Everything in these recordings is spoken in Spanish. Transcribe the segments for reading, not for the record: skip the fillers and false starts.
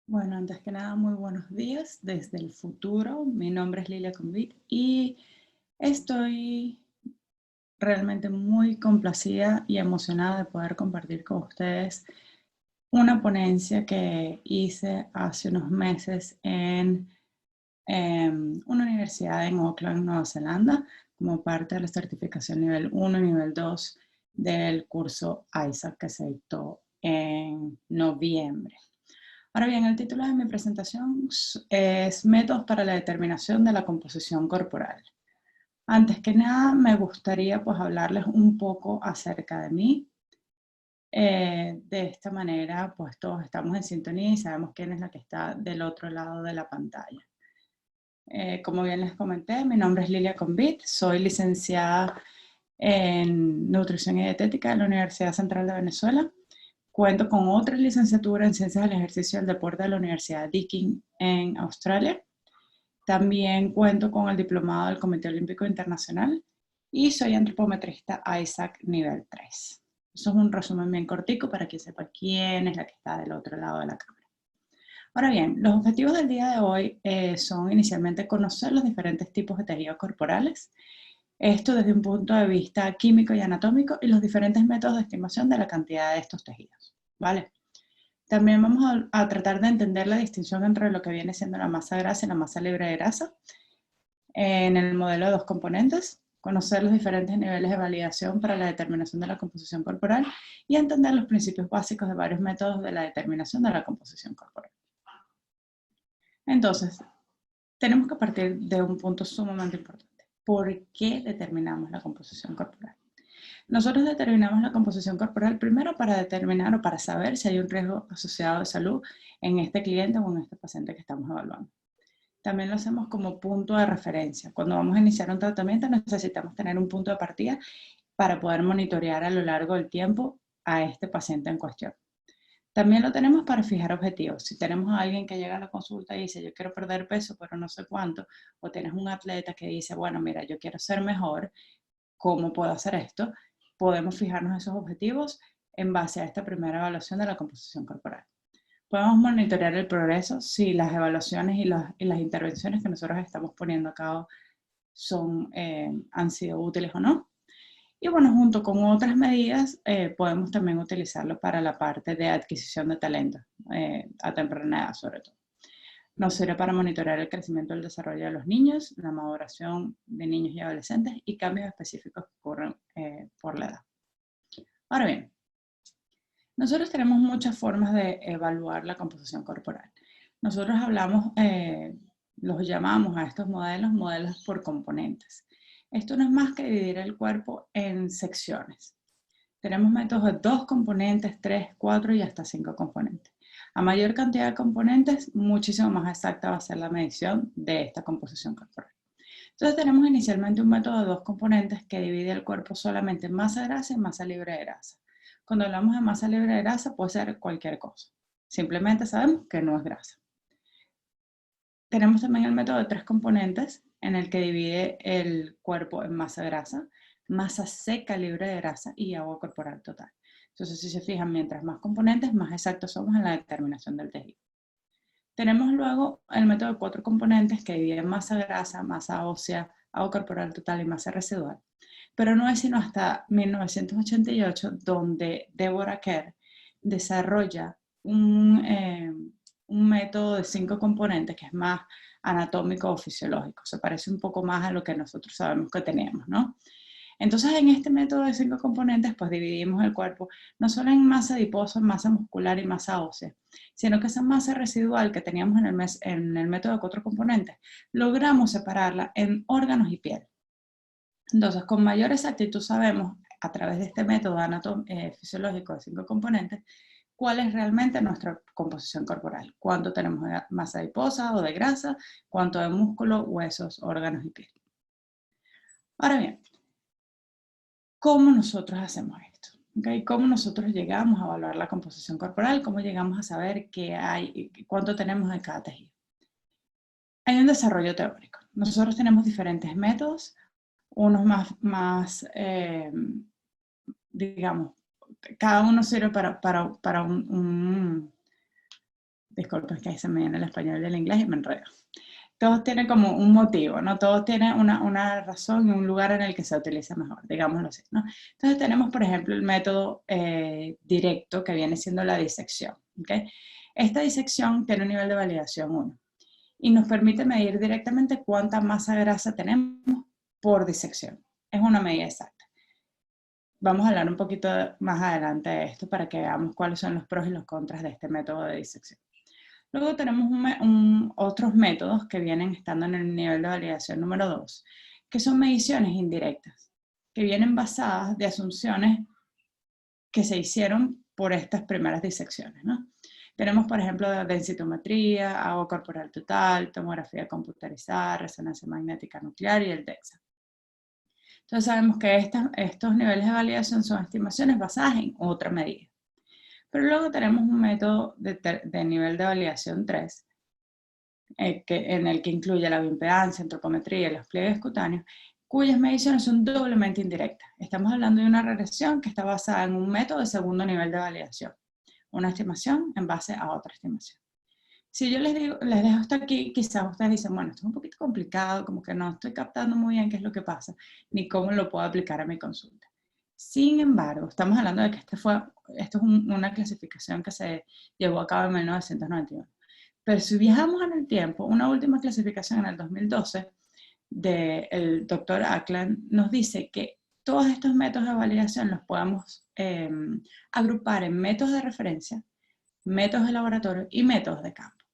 Bueno, antes que nada, muy buenos días desde el futuro. Mi nombre es Lilia Convit y estoy realmente muy complacida y emocionada de poder compartir con ustedes una ponencia que hice hace unos meses en una universidad en Auckland, Nueva Zelanda, como parte de la certificación nivel 1 y nivel 2 del curso ISAC que se dictó en noviembre. Ahora bien, el título de mi presentación es Métodos para la determinación de la composición corporal. Antes que nada, me gustaría pues hablarles un poco acerca de mí. De esta manera, pues todos estamos en sintonía y sabemos quién es la que está del otro lado de la pantalla. Como bien les comenté, mi nombre es Lilia Convit, soy licenciada en Nutrición y Dietética de la Universidad Central de Venezuela. Cuento con otra licenciatura en Ciencias del Ejercicio y el Deporte de la Universidad Deakin en Australia. También cuento con el diplomado del Comité Olímpico Internacional y soy antropometrista ISAC nivel 3. Eso es un resumen bien cortico para que sepa quién es la que está del otro lado de la cámara. Ahora bien, los objetivos del día de hoy son inicialmente conocer los diferentes tipos de tejidos corporales, esto desde un punto de vista químico y anatómico y los diferentes métodos de estimación de la cantidad de estos tejidos, ¿vale? También vamos a tratar de entender la distinción entre lo que viene siendo la masa grasa y la masa libre de grasa en el modelo de dos componentes, conocer los diferentes niveles de validación para la determinación de la composición corporal y entender los principios básicos de varios métodos de la determinación de la composición corporal. Entonces, tenemos que partir de un punto sumamente importante. ¿Por qué determinamos la composición corporal? Nosotros determinamos la composición corporal primero para determinar o para saber si hay un riesgo asociado de salud en este cliente o en este paciente que estamos evaluando. También lo hacemos como punto de referencia. Cuando vamos a iniciar un tratamiento necesitamos tener un punto de partida para poder monitorear a lo largo del tiempo a este paciente en cuestión. También lo tenemos para fijar objetivos. Si tenemos a alguien que llega a la consulta y dice, yo quiero perder peso, pero no sé cuánto, o tienes un atleta que dice, bueno, mira, yo quiero ser mejor, ¿cómo puedo hacer esto? Podemos fijarnos esos objetivos en base a esta primera evaluación de la composición corporal. Podemos monitorear el progreso si las evaluaciones y las intervenciones que nosotros estamos poniendo a cabo han sido útiles o no. Y bueno, junto con otras medidas, podemos también utilizarlo para la parte de adquisición de talento, a temprana edad sobre todo. Nos sirve para monitorear el crecimiento y el desarrollo de los niños, la maduración de niños y adolescentes y cambios específicos que ocurren por la edad. Ahora bien, nosotros tenemos muchas formas de evaluar la composición corporal. Nosotros los llamamos a estos modelos por componentes. Esto no es más que dividir el cuerpo en secciones. Tenemos métodos de 2 componentes, 3, 4 y hasta 5 componentes. A mayor cantidad de componentes, muchísimo más exacta va a ser la medición de esta composición corporal. Entonces tenemos inicialmente un método de 2 componentes que divide el cuerpo solamente en masa grasa y masa libre de grasa. Cuando hablamos de masa libre de grasa puede ser cualquier cosa. Simplemente sabemos que no es grasa. Tenemos también el método de 3 componentes en el que divide el cuerpo en masa grasa, masa seca libre de grasa y agua corporal total. Entonces, si se fijan, mientras más componentes, más exactos somos en la determinación del tejido. Tenemos luego el método de 4 componentes que divide masa grasa, masa ósea, agua corporal total y masa residual. Pero no es sino hasta 1988 donde Deborah Kerr desarrolla un método de 5 componentes que es más anatómico o fisiológico. Se parece un poco más a lo que nosotros sabemos que tenemos, ¿no? Entonces, en este método de 5 componentes, pues dividimos el cuerpo no solo en masa adiposa, masa muscular y masa ósea, sino que esa masa residual que teníamos en el método de 4 componentes, logramos separarla en órganos y piel. Entonces, con mayor exactitud sabemos, a través de este método fisiológico de 5 componentes, cuál es realmente nuestra composición corporal, cuánto tenemos de masa adiposa o de grasa, cuánto de músculo, huesos, órganos y piel. Ahora bien, ¿cómo nosotros hacemos esto? ¿Okay? ¿Cómo nosotros llegamos a evaluar la composición corporal? ¿Cómo llegamos a saber qué hay, cuánto tenemos de cada tejido? Hay un desarrollo teórico. Nosotros tenemos diferentes métodos, unos digamos, cada uno sirve para Disculpen que ahí se me viene el español y el inglés y me enredo. Todos tienen como un motivo, ¿no? Todos tienen una razón y un lugar en el que se utiliza mejor, digámoslo así, ¿no? Entonces tenemos, por ejemplo, el método directo que viene siendo la disección, ¿ok? Esta disección tiene un nivel de validación 1 y nos permite medir directamente cuánta masa grasa tenemos por disección. Es una medida exacta. Vamos a hablar un poquito más adelante de esto para que veamos cuáles son los pros y los contras de este método de disección. Luego tenemos otros métodos que vienen estando en el nivel de validación número 2, que son mediciones indirectas, que vienen basadas de asunciones que se hicieron por estas primeras disecciones, ¿no? Tenemos, por ejemplo, densitometría, agua corporal total, tomografía computarizada, resonancia magnética nuclear y el DEXA. Entonces sabemos que estos niveles de validación son estimaciones basadas en otra medida. Pero luego tenemos un método de nivel de validación 3, en el que incluye la bioimpedancia, antropometría y los pliegues cutáneos, cuyas mediciones son doblemente indirectas. Estamos hablando de una regresión que está basada en un método de segundo nivel de validación, una estimación en base a otra estimación. Si yo les dejo hasta aquí, quizás ustedes dicen, bueno, esto es un poquito complicado, como que no estoy captando muy bien qué es lo que pasa, ni cómo lo puedo aplicar a mi consulta. Sin embargo, estamos hablando de que esto es una clasificación que se llevó a cabo en 1991. Pero si viajamos en el tiempo, una última clasificación en el 2012 del doctor Ackland nos dice que todos estos métodos de validación los podemos agrupar en métodos de referencia, métodos de laboratorio y métodos de campo.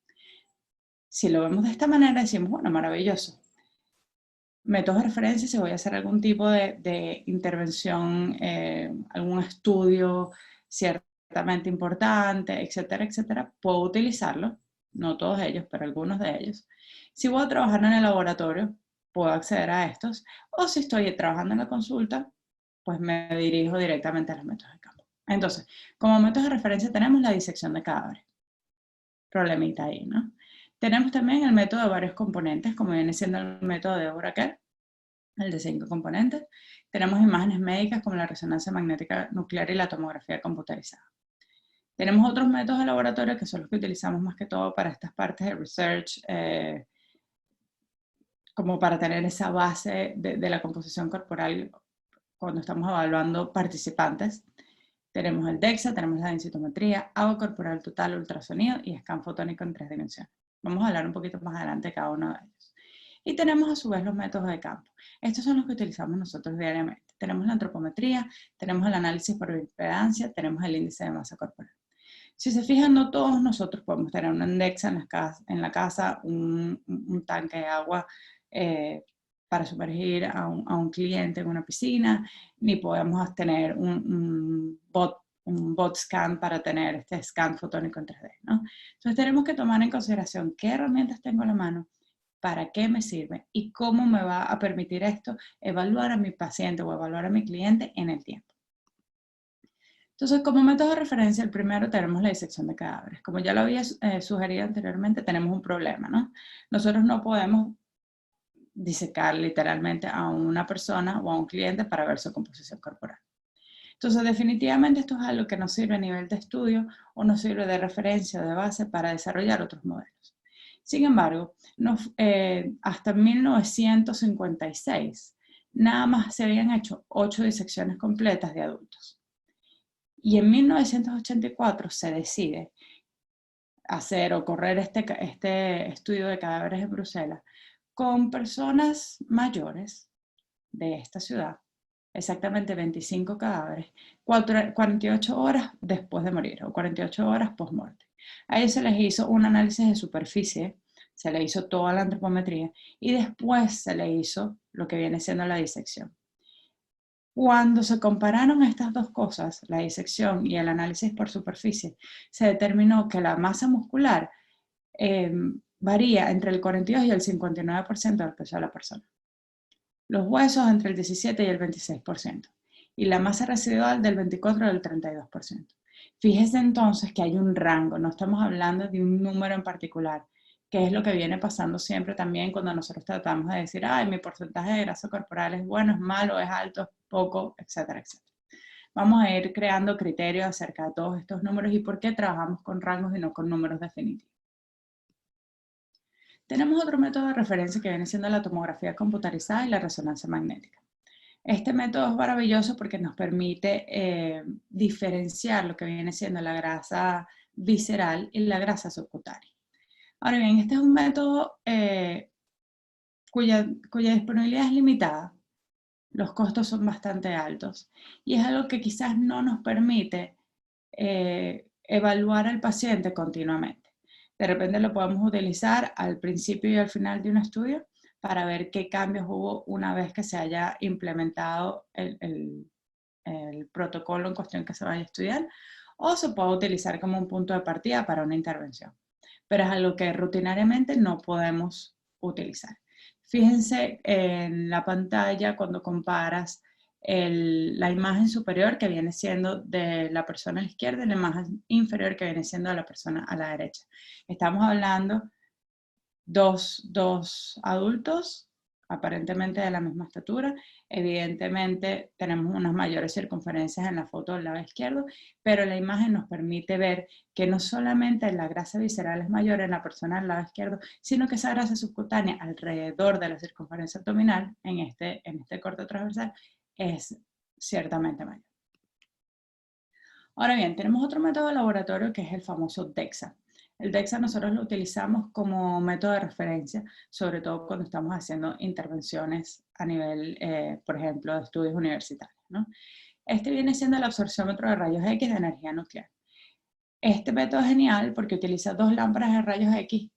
Si lo vemos de esta manera, decimos, bueno, maravilloso. Métodos de referencia, si voy a hacer algún tipo de intervención, algún estudio ciertamente importante, etcétera, etcétera, puedo utilizarlo, no todos ellos, pero algunos de ellos. Si voy a trabajar en el laboratorio, puedo acceder a estos, o si estoy trabajando en la consulta, pues me dirijo directamente a los métodos de campo. Entonces, como métodos de referencia tenemos la disección de cadáveres. Problemita ahí, ¿no? Tenemos también el método de varios componentes, como viene siendo el método de Oracle, el de 5 componentes. Tenemos imágenes médicas como la resonancia magnética nuclear y la tomografía computarizada. Tenemos otros métodos de laboratorio que son los que utilizamos más que todo para estas partes de research, como para tener esa base de la composición corporal cuando estamos evaluando participantes. Tenemos el DEXA, tenemos la densitometría, agua corporal total, ultrasonido y scan fotónico en 3 dimensiones. Vamos a hablar un poquito más adelante de cada uno de ellos. Y tenemos a su vez los métodos de campo. Estos son los que utilizamos nosotros diariamente. Tenemos la antropometría, tenemos el análisis por bioimpedancia, tenemos el índice de masa corporal. Si se fijan, no todos nosotros podemos tener una DEXA en la casa, un tanque de agua para sumergir a un cliente en una piscina, ni podemos tener un bot scan para tener este scan fotónico en 3D, ¿no? Entonces tenemos que tomar en consideración qué herramientas tengo a la mano, para qué me sirve y cómo me va a permitir esto evaluar a mi paciente o evaluar a mi cliente en el tiempo. Entonces, como método de referencia, el primero tenemos la disección de cadáveres. Como ya lo había sugerido anteriormente, tenemos un problema, ¿no? Nosotros no podemos disecar literalmente a una persona o a un cliente para ver su composición corporal. Entonces, definitivamente esto es algo que nos sirve a nivel de estudio o nos sirve de referencia o de base para desarrollar otros modelos. Sin embargo, hasta 1956, nada más se habían hecho 8 disecciones completas de adultos. Y en 1984 se decide hacer o correr este estudio de cadáveres en Bruselas con personas mayores de esta ciudad, exactamente 25 cadáveres, 48 horas después de morir o 48 horas post-muerte. A ellos se les hizo un análisis de superficie, se le hizo toda la antropometría y después se le hizo lo que viene siendo la disección. Cuando se compararon estas dos cosas, la disección y el análisis por superficie, se determinó que la masa muscular varía entre el 42 y el 59% del peso de la persona. Los huesos entre el 17 y el 26%. Y la masa residual del 24 al 32%. Fíjese entonces que hay un rango, no estamos hablando de un número en particular, que es lo que viene pasando siempre también cuando nosotros tratamos de decir, ay, mi porcentaje de grasa corporal es bueno, es malo, es alto, es poco, etcétera, etcétera. Vamos a ir creando criterios acerca de todos estos números y por qué trabajamos con rangos y no con números definitivos. Tenemos otro método de referencia que viene siendo la tomografía computarizada y la resonancia magnética. Este método es maravilloso porque nos permite diferenciar lo que viene siendo la grasa visceral y la grasa subcutánea. Ahora bien, este es un método cuya disponibilidad es limitada, los costos son bastante altos y es algo que quizás no nos permite evaluar al paciente continuamente. De repente lo podemos utilizar al principio y al final de un estudio para ver qué cambios hubo una vez que se haya implementado el protocolo en cuestión que se vaya a estudiar, o se puede utilizar como un punto de partida para una intervención. Pero es algo que rutinariamente no podemos utilizar. Fíjense en la pantalla cuando comparas la imagen superior que viene siendo de la persona a la izquierda y la imagen inferior que viene siendo de la persona a la derecha. Estamos hablando dos adultos aparentemente de la misma estatura. Evidentemente tenemos unas mayores circunferencias en la foto del lado izquierdo, pero la imagen nos permite ver que no solamente la grasa visceral es mayor en la persona del lado izquierdo, sino que esa grasa subcutánea alrededor de la circunferencia abdominal, en este corte transversal, es ciertamente mayor. Ahora bien, tenemos otro método de laboratorio que es el famoso DEXA. El DEXA nosotros lo utilizamos como método de referencia, sobre todo cuando estamos haciendo intervenciones a nivel, por ejemplo, de estudios universitarios, ¿no? Este viene siendo el absorciómetro de rayos X de energía nuclear. Este método es genial porque utiliza dos lámparas de rayos X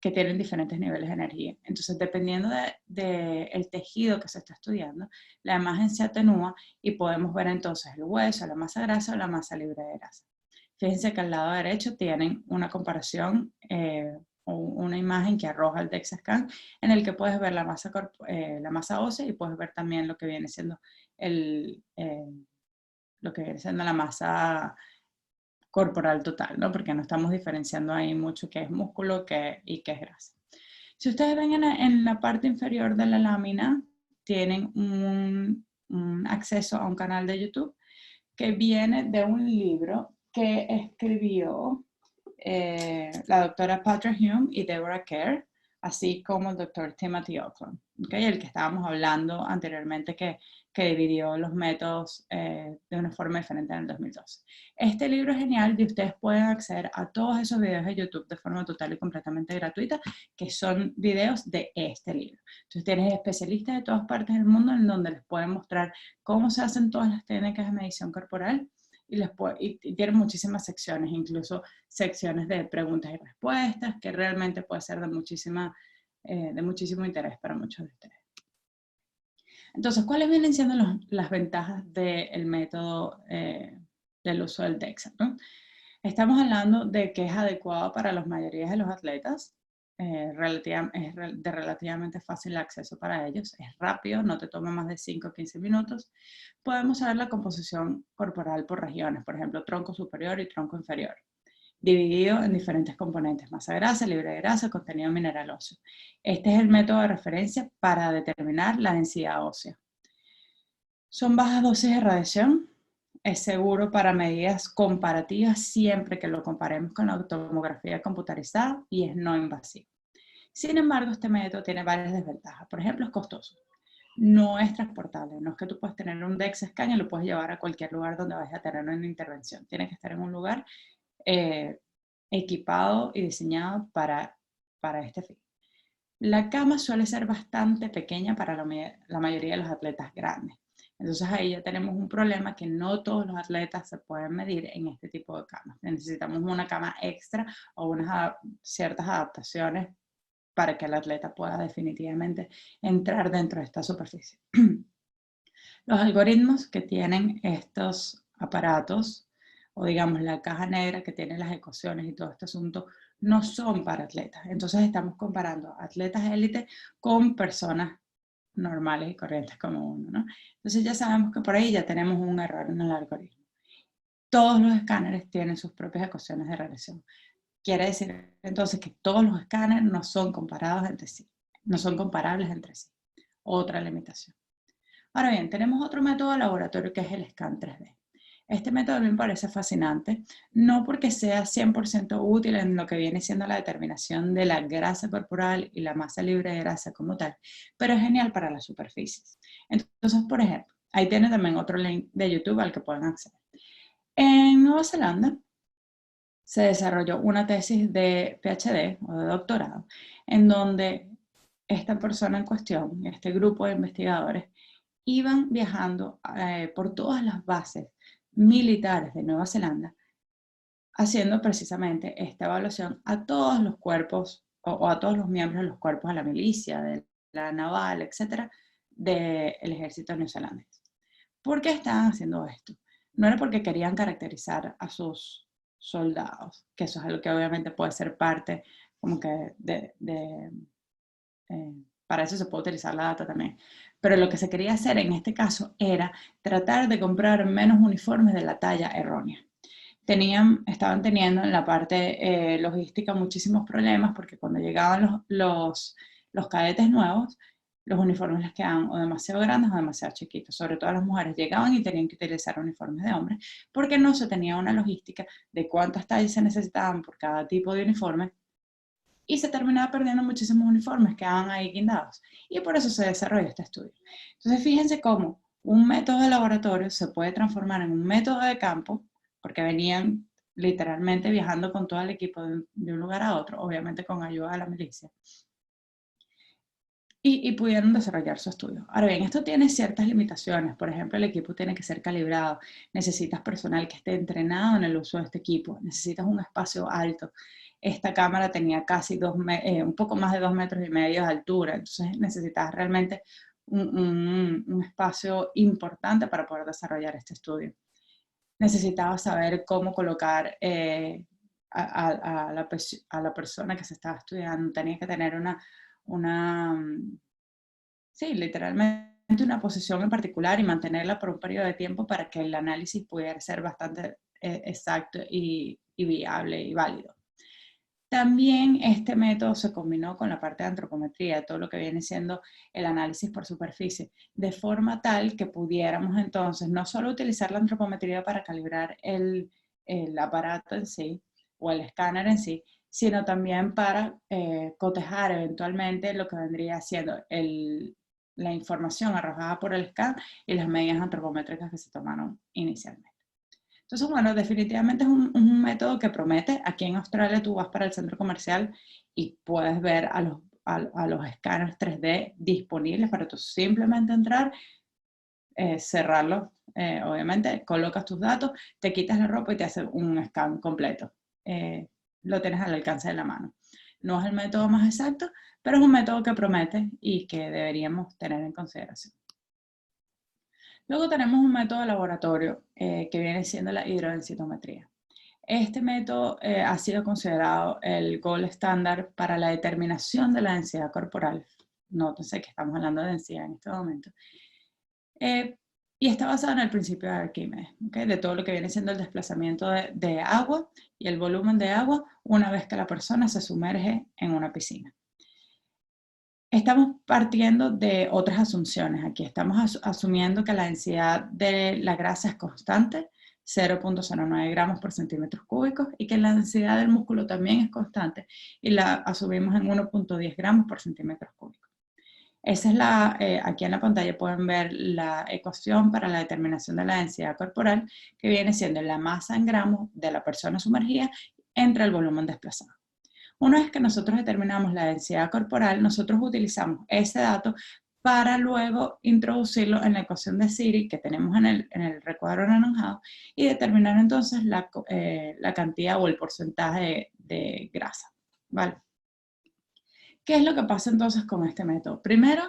que tienen diferentes niveles de energía. Entonces, dependiendo del tejido que se está estudiando, la imagen se atenúa y podemos ver entonces el hueso, la masa grasa o la masa libre de grasa. Fíjense que al lado derecho tienen una comparación o una imagen que arroja el DEXA scan en el que puedes ver la masa ósea y puedes ver también lo que viene siendo la masa corporal total, ¿no? Porque no estamos diferenciando ahí mucho qué es músculo y qué es grasa. Si ustedes ven en la parte inferior de la lámina, tienen un acceso a un canal de YouTube que viene de un libro que escribió la doctora Patricia Hume y Deborah Kerr, así como el doctor Timothy Oakland, ¿okay? El que estábamos hablando anteriormente que dividió los métodos de una forma diferente en el 2012. Este libro es genial y ustedes pueden acceder a todos esos videos de YouTube de forma total y completamente gratuita, que son videos de este libro. Entonces tienes especialistas de todas partes del mundo en donde les pueden mostrar cómo se hacen todas las técnicas de medición corporal y tienen muchísimas secciones, incluso secciones de preguntas y respuestas, que realmente puede ser de muchísimo interés para muchos de ustedes. Entonces, ¿cuáles vienen siendo las ventajas del método del uso del DEXA, ¿no? Estamos hablando de que es adecuado para la mayoría de los atletas, es de relativamente fácil acceso para ellos, es rápido, no te toma más de 5 o 15 minutos. Podemos saber la composición corporal por regiones, por ejemplo, tronco superior y tronco inferior, dividido en diferentes componentes, masa grasa, libre de grasa, contenido mineral óseo. Este es el método de referencia para determinar la densidad ósea. Son bajas dosis de radiación, es seguro para medidas comparativas siempre que lo comparemos con la tomografía computarizada y es no invasivo. Sin embargo, este método tiene varias desventajas. Por ejemplo, es costoso. No es transportable. No es que tú puedes tener un DEXA scan y lo puedes llevar a cualquier lugar donde vayas a tener una intervención. Tiene que estar en un lugar equipado y diseñado para este fin. La cama suele ser bastante pequeña para la mayoría de los atletas grandes. Entonces ahí ya tenemos un problema que no todos los atletas se pueden medir en este tipo de camas. Necesitamos una cama extra o unas ciertas adaptaciones para que el atleta pueda definitivamente entrar dentro de esta superficie. Los algoritmos que tienen estos aparatos, o digamos la caja negra que tiene las ecuaciones y todo este asunto, no son para atletas. Entonces estamos comparando atletas élite con personas normales y corrientes como uno, ¿no? Entonces ya sabemos que por ahí ya tenemos un error en el algoritmo. Todos los escáneres tienen sus propias ecuaciones de regresión. Quiere decir entonces que todos los escáneres no son comparados entre sí, no son comparables entre sí. Otra limitación. Ahora bien, tenemos otro método de laboratorio que es el scan 3D. Este método a mí me parece fascinante, no porque sea 100% útil en lo que viene siendo la determinación de la grasa corporal y la masa libre de grasa como tal, pero es genial para las superficies. Entonces, por ejemplo, ahí tiene también otro link de YouTube al que pueden acceder. En Nueva Zelanda se desarrolló una tesis de PhD o de doctorado en donde esta persona en cuestión, este grupo de investigadores, iban viajando por todas las bases militares de Nueva Zelanda, haciendo precisamente esta evaluación a todos los cuerpos o a todos los miembros de los cuerpos de la milicia, de la naval, etcétera, del ejército neozelandés. ¿Por qué estaban haciendo esto? No era porque querían caracterizar a sus soldados, que eso es algo que obviamente puede ser parte como que para eso se puede utilizar la data también. Pero lo que se quería hacer en este caso era tratar de comprar menos uniformes de la talla errónea. Estaban teniendo en la parte logística muchísimos problemas porque cuando llegaban los cadetes nuevos, los uniformes les quedaban o demasiado grandes o demasiado chiquitos. Sobre todo las mujeres llegaban y tenían que utilizar uniformes de hombres porque no se tenía una logística de cuántas tallas se necesitaban por cada tipo de uniforme y se terminaba perdiendo muchísimos uniformes, quedaban ahí guindados. Y por eso se desarrolla este estudio. Entonces, fíjense cómo un método de laboratorio se puede transformar en un método de campo, porque venían literalmente viajando con todo el equipo de un lugar a otro, obviamente con ayuda de la milicia, y pudieron desarrollar su estudio. Ahora bien, esto tiene ciertas limitaciones. Por ejemplo, el equipo tiene que ser calibrado. Necesitas personal que esté entrenado en el uso de este equipo. Necesitas un espacio alto. Esta cámara tenía casi un poco más de 2,5 metros de altura. Entonces necesitas realmente un espacio importante para poder desarrollar este estudio. Necesitaba saber cómo colocar a la persona que se estaba estudiando. Tenía que tener sí, literalmente una posición en particular y mantenerla por un periodo de tiempo para que el análisis pudiera ser bastante exacto y viable y válido. También este método se combinó con la parte de antropometría, todo lo que viene siendo el análisis por superficie, de forma tal que pudiéramos entonces no solo utilizar la antropometría para calibrar el aparato en sí o el escáner en sí, sino también para cotejar eventualmente lo que vendría siendo la información arrojada por el scan y las medidas antropométricas que se tomaron inicialmente. Entonces, bueno, definitivamente es un método que promete. Aquí en Australia tú vas para el centro comercial y puedes ver a los escáneres 3D disponibles para tú simplemente entrar, cerrarlo, obviamente, colocas tus datos, te quitas la ropa y te hace un scan completo. Lo tienes al alcance de la mano. No es el método más exacto, pero es un método que promete y que deberíamos tener en consideración. Luego tenemos un método de laboratorio que viene siendo la hidrodensitometría. Este método ha sido considerado el gold estándar para la determinación de la densidad corporal. Nótense que estamos hablando de densidad en este momento. Y está basado en el principio de Arquímedes, ¿okay? De todo lo que viene siendo el desplazamiento de agua y el volumen de agua una vez que la persona se sumerge en una piscina. Estamos partiendo de otras asunciones. Aquí estamos asumiendo que la densidad de la grasa es constante, 0,09 gramos por centímetros cúbicos, y que la densidad del músculo también es constante, y la asumimos en 1,10 gramos por centímetros cúbicos. Esa es aquí en la pantalla pueden ver la ecuación para la determinación de la densidad corporal, que viene siendo la masa en gramos de la persona sumergida entre el volumen desplazado. Una vez que nosotros determinamos la densidad corporal, nosotros utilizamos ese dato para luego introducirlo en la ecuación de Siri que tenemos en el recuadro anaranjado y determinar entonces la cantidad o el porcentaje de grasa, ¿vale? ¿Qué es lo que pasa entonces con este método? Primero,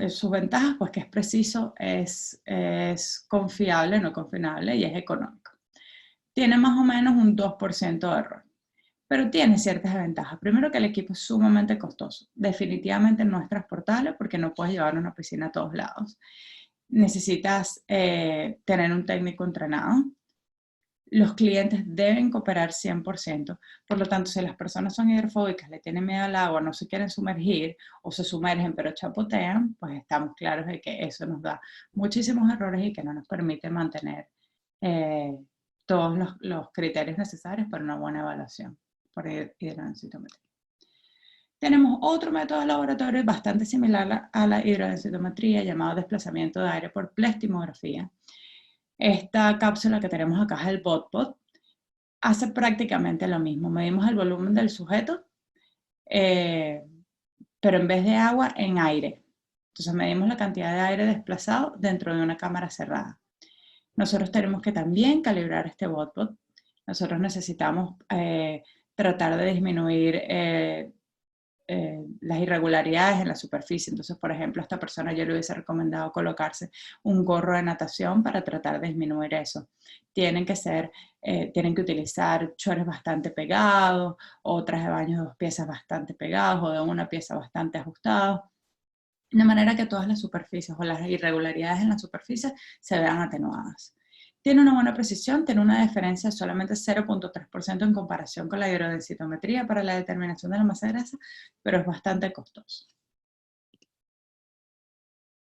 sus ventajas, pues que es preciso, es confiable, no confinable y es económico. Tiene más o menos un 2% de error. Pero tiene ciertas desventajas. Primero que el equipo es sumamente costoso. Definitivamente no es transportable porque no puedes llevar una piscina a todos lados. Necesitas tener un técnico entrenado. Los clientes deben cooperar 100%. Por lo tanto, si las personas son hidrofóbicas, le tienen miedo al agua, no se quieren sumergir o se sumergen pero chapotean, pues estamos claros de que eso nos da muchísimos errores y que no nos permite mantener todos los criterios necesarios para una buena evaluación por hidrodensitometría. Tenemos otro método de laboratorio bastante similar a la hidrodensitometría llamado desplazamiento de aire por plestimografía. Esta cápsula que tenemos acá es el BOTPOT. Hace prácticamente lo mismo. Medimos el volumen del sujeto, pero en vez de agua, en aire. Entonces medimos la cantidad de aire desplazado dentro de una cámara cerrada. Nosotros tenemos que también calibrar este BOTPOT. Nosotros necesitamos tratar de disminuir las irregularidades en la superficie. Entonces, por ejemplo, a esta persona yo le hubiese recomendado colocarse un gorro de natación para tratar de disminuir eso. Tienen que utilizar chores bastante pegados, o trajes de baño de 2 piezas bastante pegados, o de una pieza bastante ajustados, de manera que todas las superficies o las irregularidades en la superficie se vean atenuadas. Tiene una buena precisión, tiene una diferencia de solamente 0.3% en comparación con la hidrodensitometría para la determinación de la masa de grasa, pero es bastante costoso.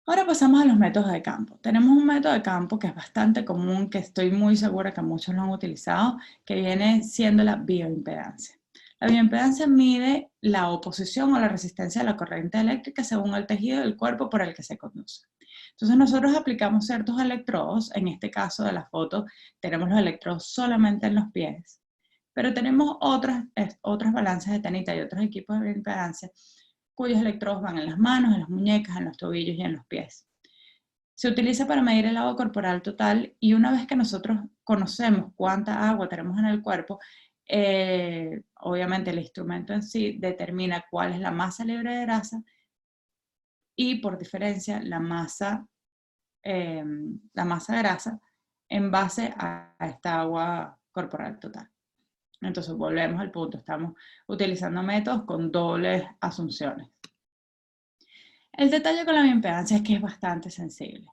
Ahora pasamos a los métodos de campo. Tenemos un método de campo que es bastante común, que estoy muy segura que muchos lo han utilizado, que viene siendo la bioimpedancia. La bioimpedancia mide la oposición o la resistencia a la corriente eléctrica según el tejido del cuerpo por el que se conduce. Entonces nosotros aplicamos ciertos electrodos, en este caso de la foto tenemos los electrodos solamente en los pies, pero tenemos otras balanzas de Tanita y otros equipos de bioimpedancia cuyos electrodos van en las manos, en las muñecas, en los tobillos y en los pies. Se utiliza para medir el agua corporal total y una vez que nosotros conocemos cuánta agua tenemos en el cuerpo, obviamente el instrumento en sí determina cuál es la masa libre de grasa y por diferencia la masa de grasa en base a esta agua corporal total. Entonces volvemos al punto, estamos utilizando métodos con dobles asunciones. El detalle con la bioimpedancia es que es bastante sensible.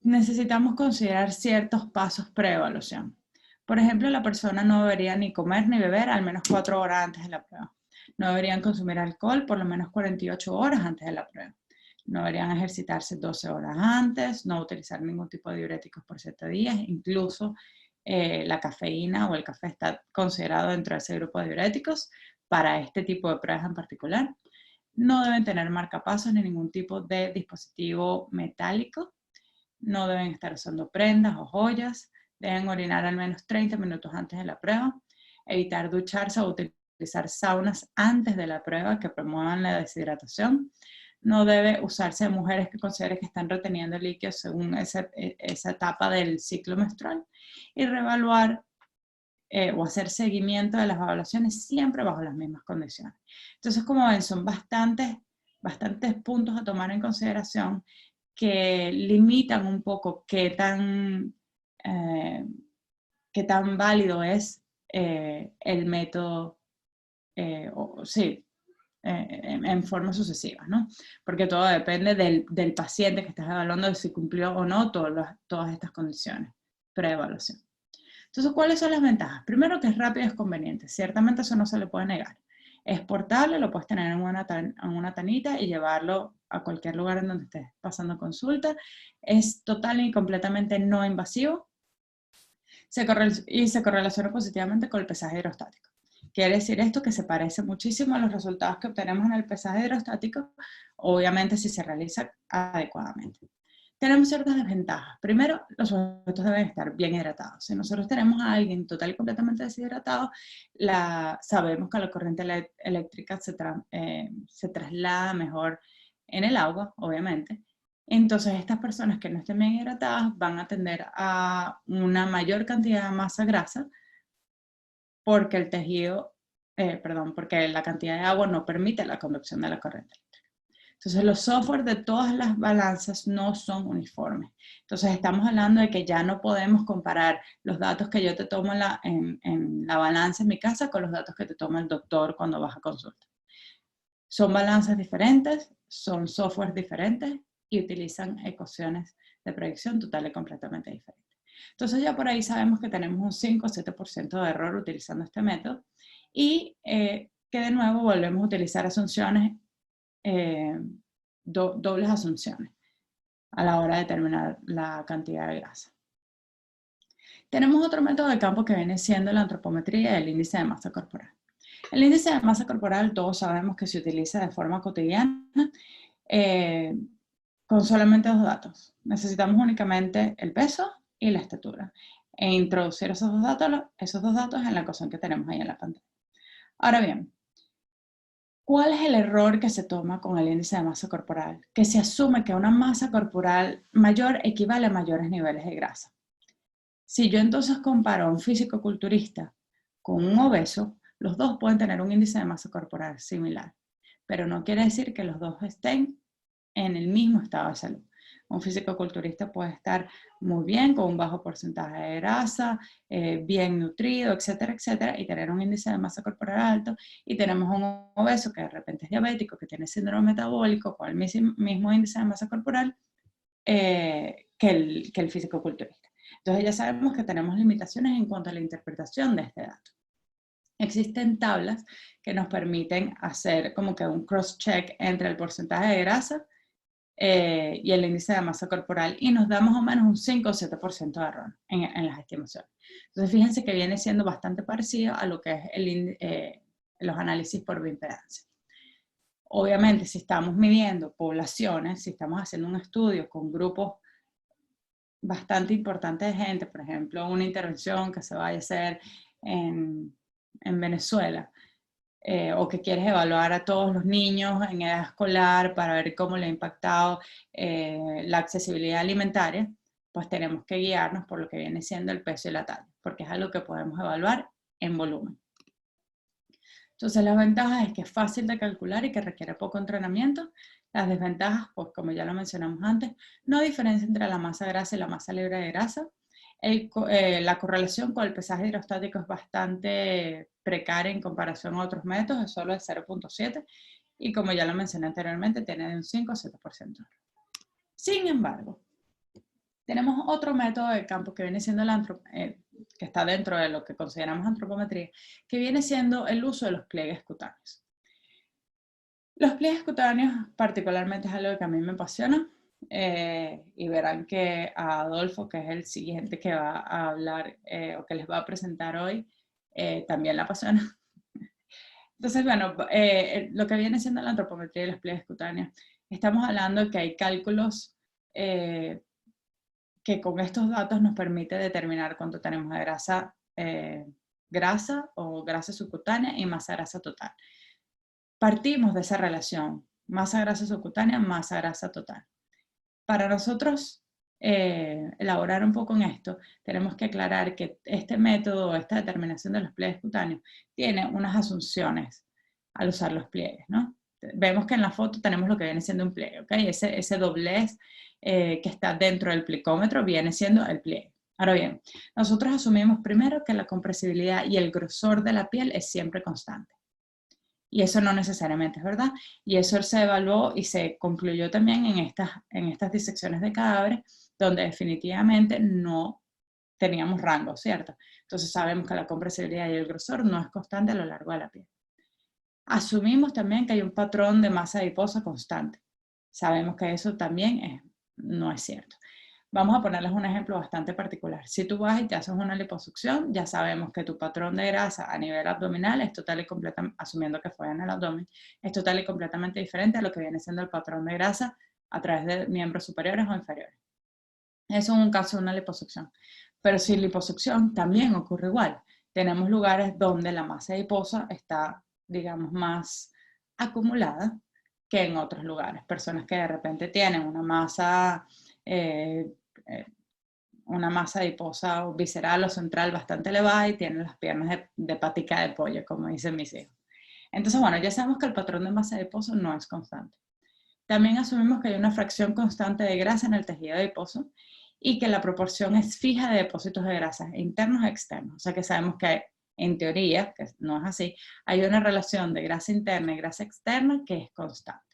Necesitamos considerar ciertos pasos pre-evaluación. Por ejemplo, la persona no debería ni comer ni beber al menos 4 horas antes de la prueba. No deberían consumir alcohol por lo menos 48 horas antes de la prueba. No deberían ejercitarse 12 horas antes, no utilizar ningún tipo de diuréticos por 7 días, incluso la cafeína o el café está considerado dentro de ese grupo de diuréticos para este tipo de pruebas en particular. No deben tener marcapasos ni ningún tipo de dispositivo metálico. No deben estar usando prendas o joyas. Deben orinar al menos 30 minutos antes de la prueba. Evitar ducharse o utilizar saunas antes de la prueba que promuevan la deshidratación. No debe usarse de mujeres que consideren que están reteniendo líquidos según esa etapa del ciclo menstrual. Y reevaluar o hacer seguimiento de las evaluaciones siempre bajo las mismas condiciones. Entonces, como ven, son bastantes puntos a tomar en consideración que limitan un poco qué tan válido es el método, en forma sucesiva, ¿no? Porque todo depende del paciente que estás evaluando, de si cumplió o no todas estas condiciones pre-evaluación. Entonces, ¿cuáles son las ventajas? Primero, que es rápido y es conveniente. Ciertamente eso no se le puede negar. Es portable, lo puedes tener en una tanita y llevarlo a cualquier lugar en donde estés pasando consulta. Es total y completamente no invasivo. Y se correlaciona positivamente con el pesaje hidrostático. Quiere decir esto que se parece muchísimo a los resultados que obtenemos en el pesaje hidrostático, obviamente si se realiza adecuadamente. Tenemos ciertas desventajas. Primero, los sujetos deben estar bien hidratados. Si nosotros tenemos a alguien total y completamente deshidratado, sabemos que la corriente eléctrica se traslada mejor en el agua, obviamente. Entonces, estas personas que no estén bien hidratadas van a tender a una mayor cantidad de masa grasa porque porque la cantidad de agua no permite la conducción de la corriente. Entonces, los software de todas las balanzas no son uniformes. Entonces, estamos hablando de que ya no podemos comparar los datos que yo te tomo en la balanza en mi casa con los datos que te toma el doctor cuando vas a consulta. Son balanzas diferentes, son software diferentes y utilizan ecuaciones de predicción total y completamente diferentes. Entonces, ya por ahí sabemos que tenemos un 5 o 7% de error utilizando este método y que de nuevo volvemos a utilizar asunciones dobles asunciones a la hora de determinar la cantidad de grasa. Tenemos otro método de campo que viene siendo la antropometría y el índice de masa corporal. El índice de masa corporal todos sabemos que se utiliza de forma cotidiana con solamente dos datos. Necesitamos únicamente el peso y la estatura e introducir esos dos datos en la ecuación que tenemos ahí en la pantalla. Ahora bien, ¿cuál es el error que se toma con el índice de masa corporal? Que se asume que una masa corporal mayor equivale a mayores niveles de grasa. Si yo entonces comparo a un físico-culturista con un obeso, los dos pueden tener un índice de masa corporal similar, pero no quiere decir que los dos estén en el mismo estado de salud. Un físico-culturista puede estar muy bien, con un bajo porcentaje de grasa, bien nutrido, etcétera, etcétera, y tener un índice de masa corporal alto, y tenemos un obeso que de repente es diabético, que tiene síndrome metabólico, con el mismo índice de masa corporal que el físico-culturista. Entonces ya sabemos que tenemos limitaciones en cuanto a la interpretación de este dato. Existen tablas que nos permiten hacer como que un cross-check entre el porcentaje de grasa y el índice de masa corporal, y nos da más o menos un 5 o 7% de error en las estimaciones. Entonces fíjense que viene siendo bastante parecido a lo que es los análisis por bioimpedancia. Obviamente, si estamos midiendo poblaciones, si estamos haciendo un estudio con grupos bastante importantes de gente, por ejemplo, una intervención que se vaya a hacer en Venezuela, o que quieres evaluar a todos los niños en edad escolar para ver cómo le ha impactado la accesibilidad alimentaria, pues tenemos que guiarnos por lo que viene siendo el peso y la talla, porque es algo que podemos evaluar en volumen. Entonces las ventajas es que es fácil de calcular y que requiere poco entrenamiento. Las desventajas, pues como ya lo mencionamos antes, no hay diferencia entre la masa grasa y la masa libre de grasa. La correlación con el pesaje hidrostático es bastante precaria en comparación a otros métodos, es solo de 0.7, y como ya lo mencioné anteriormente, tiene de un 5 a 7%. Sin embargo, tenemos otro método de campo que viene siendo que está dentro de lo que consideramos antropometría, que viene siendo el uso de los pliegues cutáneos. Los pliegues cutáneos particularmente es algo que a mí me apasiona, y verán que a Adolfo, que es el siguiente que va a hablar o que les va a presentar hoy, también le apasiona. Entonces, bueno, lo que viene siendo la antropometría y los pliegues cutáneos, estamos hablando de que hay cálculos que con estos datos nos permite determinar cuánto tenemos de grasa o grasa subcutánea y masa grasa total. Partimos de esa relación, masa grasa subcutánea, masa grasa total. Para nosotros elaborar un poco en esto, tenemos que aclarar que este método, esta determinación de los pliegues cutáneos, tiene unas asunciones al usar los pliegues, ¿no? Vemos que en la foto tenemos lo que viene siendo un pliegue, ¿ok? Ese doblez que está dentro del plicómetro viene siendo el pliegue. Ahora bien, nosotros asumimos primero que la compresibilidad y el grosor de la piel es siempre constante. Y eso no necesariamente es verdad. Y eso se evaluó y se concluyó también en estas disecciones de cadáveres, donde definitivamente no teníamos rango, ¿cierto? Entonces sabemos que la compresibilidad y el grosor no es constante a lo largo de la piel. Asumimos también que hay un patrón de masa adiposa constante. Sabemos que eso también no es cierto. Vamos a ponerles un ejemplo bastante particular. Si tú vas y te haces una liposucción, ya sabemos que tu patrón de grasa a nivel abdominal es total y completamente, asumiendo que fue en el abdomen, es total y completamente diferente a lo que viene siendo el patrón de grasa a través de miembros superiores o inferiores. Eso es un caso de una liposucción. Pero sin liposucción también ocurre igual. Tenemos lugares donde la masa adiposa está, digamos, más acumulada que en otros lugares. Personas que de repente tienen una masa adiposa o visceral o central bastante elevada y tienen las piernas de patica de pollo, como dicen mis hijos. Entonces, bueno, ya sabemos que el patrón de masa adiposo no es constante. También asumimos que hay una fracción constante de grasa en el tejido adiposo y que la proporción es fija de depósitos de grasa internos e externos. O sea que sabemos que en teoría, que no es así, hay una relación de grasa interna y grasa externa que es constante.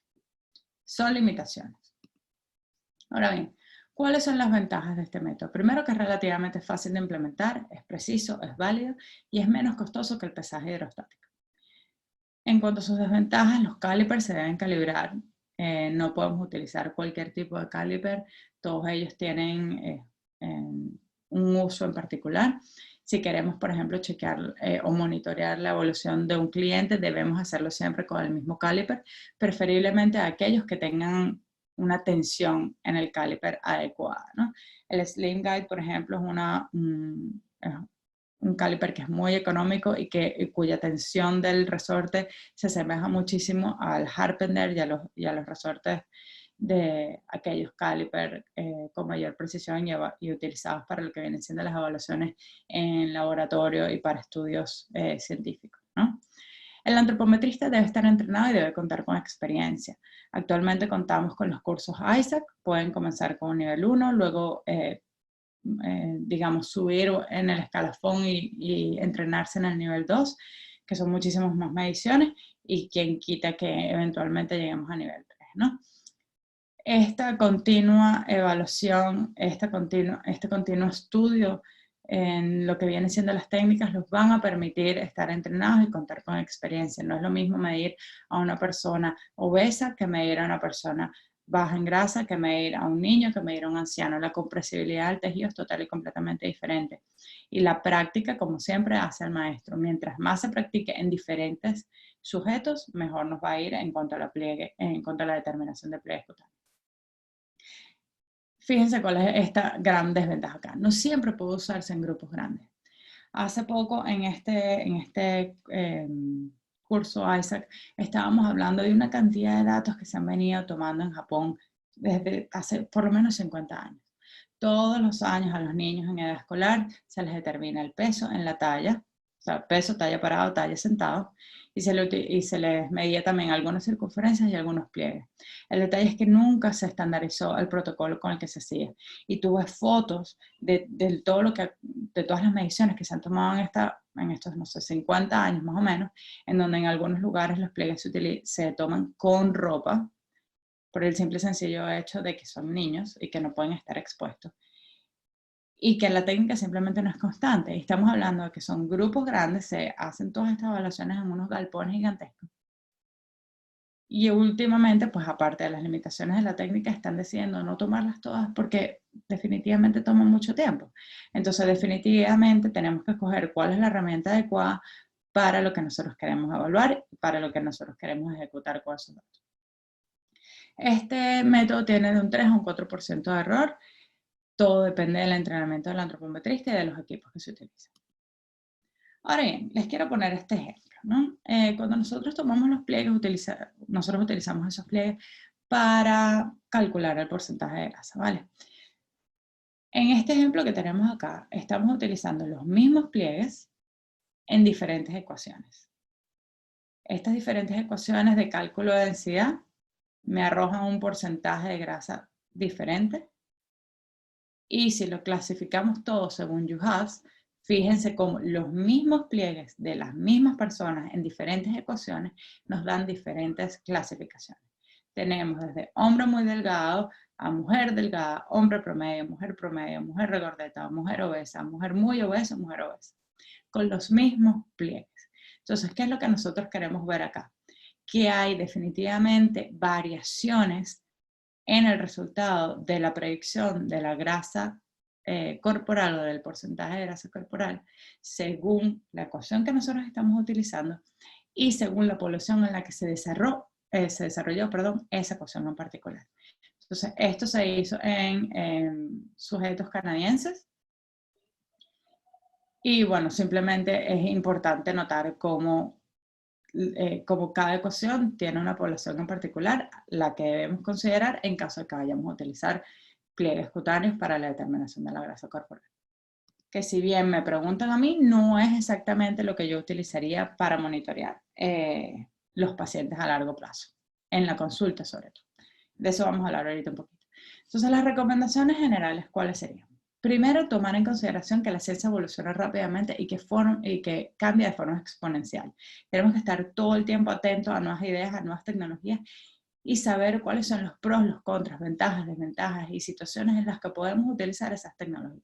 Son limitaciones. Ahora bien, ¿cuáles son las ventajas de este método? Primero, que es relativamente fácil de implementar, es preciso, es válido y es menos costoso que el pesaje hidrostático. En cuanto a sus desventajas, los calipers se deben calibrar. No podemos utilizar cualquier tipo de caliper. Todos ellos tienen un uso en particular. Si queremos, por ejemplo, chequear o monitorear la evolución de un cliente, debemos hacerlo siempre con el mismo caliper, preferiblemente a aquellos que tengan una tensión en el caliper adecuada, ¿no? El Slim Guide, por ejemplo, es un caliper que es muy económico y cuya tensión del resorte se asemeja muchísimo al Harpender y a los resortes de aquellos caliper con mayor precisión y utilizados para lo que vienen siendo las evaluaciones en laboratorio y para estudios científicos, ¿no? El antropometrista debe estar entrenado y debe contar con experiencia. Actualmente contamos con los cursos ISAC, pueden comenzar con un nivel 1, luego digamos, subir en el escalafón y entrenarse en el nivel 2, que son muchísimas más mediciones, y quien quita que eventualmente lleguemos a nivel 3, ¿no? Esta continua evaluación, este continuo estudio en lo que vienen siendo las técnicas los van a permitir estar entrenados y contar con experiencia. No es lo mismo medir a una persona obesa que medir a una persona baja en grasa, que medir a un niño, que medir a un anciano. La compresibilidad del tejido es total y completamente diferente. Y la práctica, como siempre, hace al maestro. Mientras más se practique en diferentes sujetos, mejor nos va a ir en cuanto a la determinación de pliegue cutáneo. Fíjense cuál es esta gran desventaja acá. No siempre puede usarse en grupos grandes. Hace poco en este curso ISAC estábamos hablando de una cantidad de datos que se han venido tomando en Japón desde hace por lo menos 50 años. Todos los años a los niños en edad escolar se les determina el peso en la talla, o sea, peso, talla parado, talla sentado, y se les medía también algunas circunferencias y algunos pliegues. El detalle es que nunca se estandarizó el protocolo con el que se hacía. Y tuve fotos de todas las mediciones que se han tomado en estos, no sé, 50 años más o menos, en donde en algunos lugares los pliegues se toman con ropa, por el simple y sencillo hecho de que son niños y que no pueden estar expuestos. Y que la técnica simplemente no es constante. Estamos hablando de que son grupos grandes, se hacen todas estas evaluaciones en unos galpones gigantescos. Y últimamente, pues aparte de las limitaciones de la técnica, están decidiendo no tomarlas todas porque definitivamente toman mucho tiempo. Entonces, definitivamente tenemos que escoger cuál es la herramienta adecuada para lo que nosotros queremos evaluar y para lo que nosotros queremos ejecutar con esos datos. Este método tiene de un 3 a un 4% de error. Todo depende del entrenamiento del antropometrista y de los equipos que se utilizan. Ahora bien, les quiero poner este ejemplo, ¿no? Cuando nosotros tomamos los pliegues, nosotros utilizamos esos pliegues para calcular el porcentaje de grasa, ¿vale? En este ejemplo que tenemos acá, estamos utilizando los mismos pliegues en diferentes ecuaciones. Estas diferentes ecuaciones de cálculo de densidad me arrojan un porcentaje de grasa diferente. Y si lo clasificamos todo según Juhas, fíjense cómo los mismos pliegues de las mismas personas en diferentes ecuaciones nos dan diferentes clasificaciones. Tenemos desde hombre muy delgado a mujer delgada, hombre promedio, mujer regordeta, mujer obesa, mujer muy obesa, mujer obesa, con los mismos pliegues. Entonces, ¿qué es lo que nosotros queremos ver acá? Que hay definitivamente variaciones en el resultado de la predicción de la grasa corporal o del porcentaje de grasa corporal según la ecuación que nosotros estamos utilizando y según la población en la que se desarrolló esa ecuación en particular. Entonces, esto se hizo en sujetos canadienses y bueno, simplemente es importante notar cómo cada ecuación tiene una población en particular, la que debemos considerar en caso de que vayamos a utilizar pliegues cutáneos para la determinación de la grasa corporal. Que si bien me preguntan a mí, no es exactamente lo que yo utilizaría para monitorear los pacientes a largo plazo, en la consulta sobre todo. De eso vamos a hablar ahorita un poquito. Entonces, las recomendaciones generales, ¿cuáles serían? Primero, tomar en consideración que la ciencia evoluciona rápidamente y que cambia de forma exponencial. Tenemos que estar todo el tiempo atentos a nuevas ideas, a nuevas tecnologías y saber cuáles son los pros, los contras, ventajas, desventajas y situaciones en las que podemos utilizar esas tecnologías.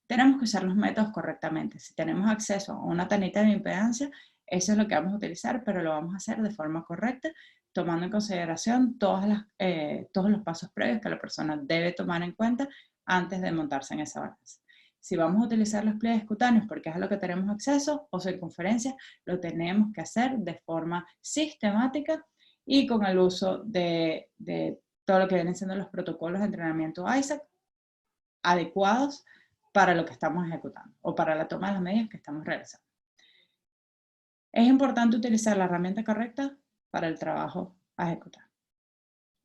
Tenemos que usar los métodos correctamente. Si tenemos acceso a una tanita de impedancia, eso es lo que vamos a utilizar, pero lo vamos a hacer de forma correcta, tomando en consideración todos los pasos previos que la persona debe tomar en cuenta antes de montarse en esa balanza. Si vamos a utilizar los pliegues cutáneos porque es a lo que tenemos acceso o circunferencia, lo tenemos que hacer de forma sistemática y con el uso de todo lo que vienen siendo los protocolos de entrenamiento ISAC adecuados para lo que estamos ejecutando o para la toma de las medidas que estamos realizando. Es importante utilizar la herramienta correcta para el trabajo a ejecutar.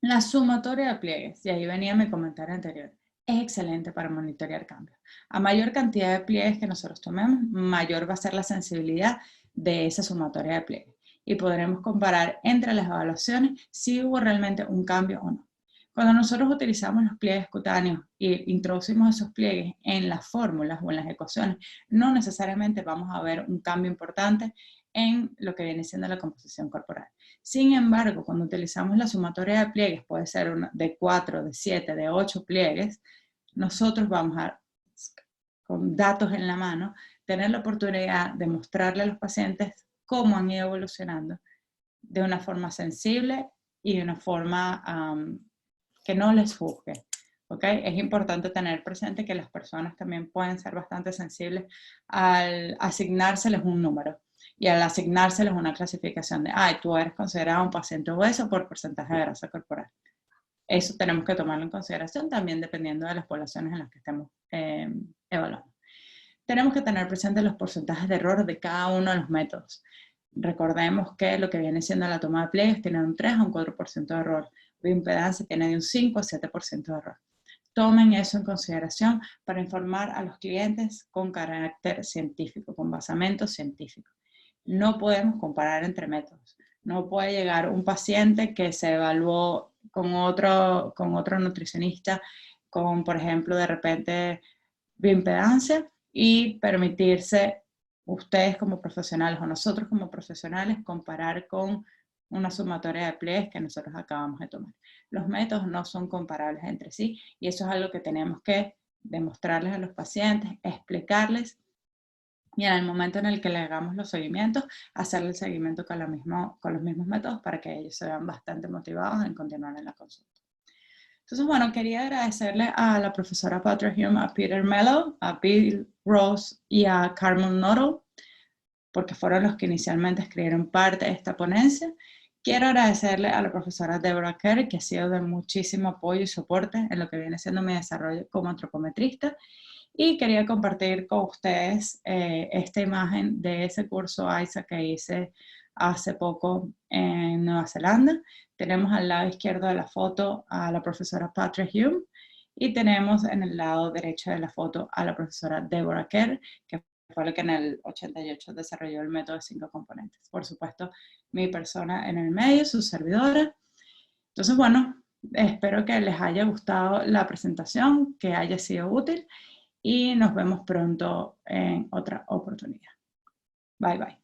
La sumatoria de pliegues, y ahí venía mi comentario anterior, es excelente para monitorear cambios. A mayor cantidad de pliegues que nosotros tomemos, mayor va a ser la sensibilidad de esa sumatoria de pliegues. Y podremos comparar entre las evaluaciones si hubo realmente un cambio o no. Cuando nosotros utilizamos los pliegues cutáneos e introducimos esos pliegues en las fórmulas o en las ecuaciones, no necesariamente vamos a ver un cambio importante en lo que viene siendo la composición corporal. Sin embargo, cuando utilizamos la sumatoria de pliegues, puede ser de 4, de 7, de 8 pliegues, nosotros vamos a, con datos en la mano, tener la oportunidad de mostrarle a los pacientes cómo han ido evolucionando de una forma sensible y de una forma que no les juzgue. ¿Okay? Es importante tener presente que las personas también pueden ser bastante sensibles al asignárseles un número y al asignárseles una clasificación de, tú eres considerado un paciente obeso por porcentaje de grasa corporal. Eso tenemos que tomarlo en consideración también dependiendo de las poblaciones en las que estemos evaluando. Tenemos que tener presente los porcentajes de error de cada uno de los métodos. Recordemos que lo que viene siendo la toma de pliegues tiene un 3 a un 4% de error. Bioimpedancia tiene de un 5 a 7% de error. Tomen eso en consideración para informar a los clientes con carácter científico, con basamento científico. No podemos comparar entre métodos. No puede llegar un paciente que se evaluó con otro nutricionista, con, por ejemplo, de repente bioimpedancia, y permitirse ustedes como profesionales o nosotros como profesionales comparar con una sumatoria de pliegues que nosotros acabamos de tomar. Los métodos no son comparables entre sí y eso es algo que tenemos que demostrarles a los pacientes, explicarles y en el momento en el que le hagamos los seguimientos, hacerle el seguimiento con los mismos métodos para que ellos se vean bastante motivados en continuar en la consulta. Entonces, bueno, quería agradecerle a la profesora Patrick Hume, a Peter Mello, a Bill Rose y a Carmen Noddle, porque fueron los que inicialmente escribieron parte de esta ponencia. Quiero agradecerle a la profesora Deborah Kerr, que ha sido de muchísimo apoyo y soporte en lo que viene siendo mi desarrollo como antropometrista. Y quería compartir con ustedes esta imagen de ese curso ISAC que hice hace poco en Nueva Zelanda. Tenemos al lado izquierdo de la foto a la profesora Patrick Hume y tenemos en el lado derecho de la foto a la profesora Deborah Kerr, que fue la que en el 88 desarrolló el método de 5 componentes. Por supuesto, mi persona en el medio, su servidora. Entonces, bueno, espero que les haya gustado la presentación, que haya sido útil y nos vemos pronto en otra oportunidad. Bye, bye.